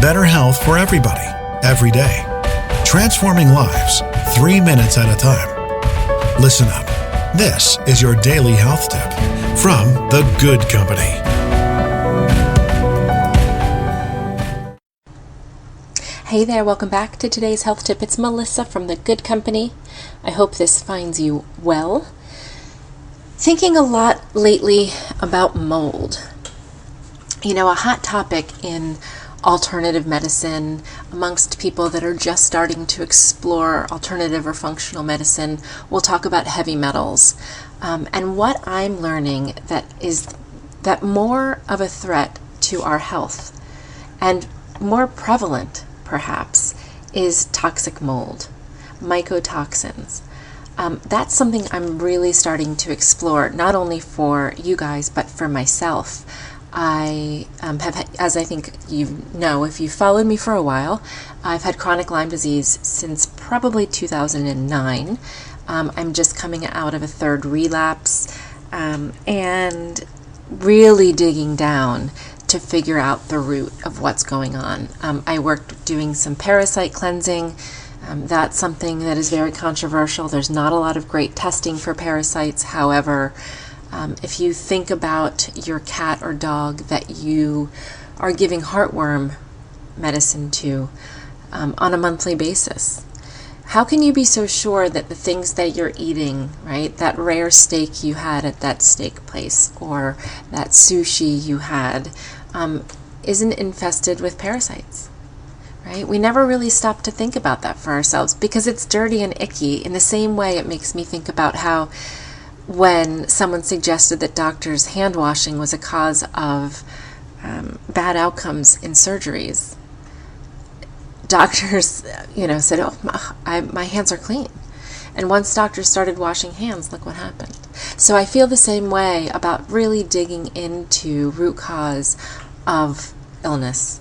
better health for everybody, every day. Transforming lives, 3 minutes at a time. Listen up. This is your daily health tip from The Good Company. Hey there, welcome back to today's health tip. It's Melissa from The Good Company. I hope this finds you well. Thinking a lot lately about mold. You know, a hot topic in alternative medicine amongst people that are just starting to explore alternative or functional medicine. We'll talk about heavy metals. And what I'm learning that more of a threat to our health and more prevalent perhaps is toxic mold, mycotoxins. That's something I'm really starting to explore, not only for you guys, but for myself. I have, as I think you know, if you've followed me for a while, I've had chronic Lyme disease since probably 2009. I'm just coming out of a third relapse and really digging down to figure out the root of what's going on. I worked doing some parasite cleansing. That's something that is very controversial. There's not a lot of great testing for parasites. However, if you think about your cat or dog that you are giving heartworm medicine to on a monthly basis, how can you be so sure that the things that you're eating, right, that rare steak you had at that steak place or that sushi you had, isn't infested with parasites, right? We never really stop to think about that for ourselves because it's dirty and icky. In the same way, it makes me think about how when someone suggested that doctors' hand washing was a cause of bad outcomes in surgeries, doctors, said, "Oh, my hands are clean." And once doctors started washing hands, look what happened. So I feel the same way about really digging into root cause of illness.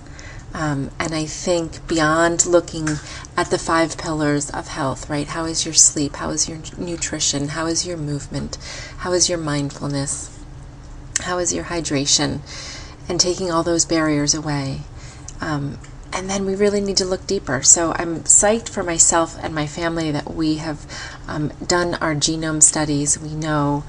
And I think beyond looking at the 5 pillars of health, right? How is your sleep? How is your nutrition? How is your movement? How is your mindfulness? How is your hydration? And taking all those barriers away. And then we really need to look deeper. So I'm psyched for myself and my family that we have done our genome studies. We know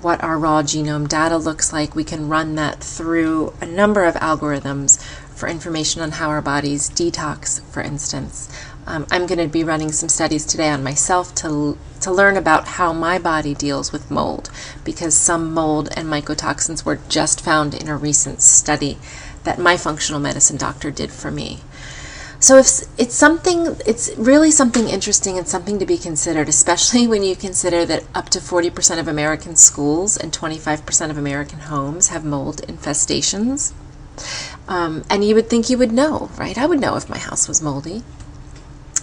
what our raw genome data looks like. We can run that through a number of algorithms for information on how our bodies detox, for instance. I'm going to be running some studies today on myself to learn about how my body deals with mold, because some mold and mycotoxins were just found in a recent study that my functional medicine doctor did for me. So it's really something interesting and something to be considered, especially when you consider that up to 40% of American schools and 25% of American homes have mold infestations. And you would think you would know, right? I would know if my house was moldy.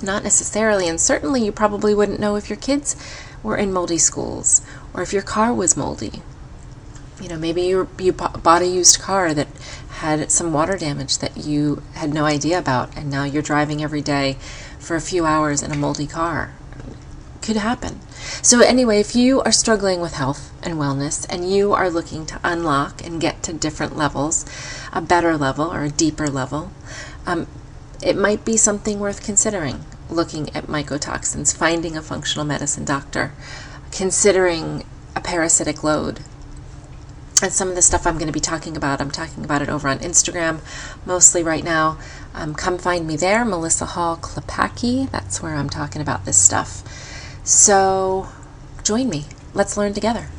Not necessarily, and certainly you probably wouldn't know if your kids were in moldy schools or if your car was moldy. Maybe you bought a used car that had some water damage that you had no idea about, and now you're driving every day for a few hours in a moldy car. Could happen. So anyway, if you are struggling with health and wellness and you are looking to unlock and get to different levels, a better level or a deeper level, it might be something worth considering, looking at mycotoxins, finding a functional medicine doctor, considering a parasitic load. And some of the stuff I'm going to be talking about it over on Instagram mostly right now. Come find me there, Melissa Hall Klepacki. That's where I'm talking about this stuff. So join me. Let's learn together.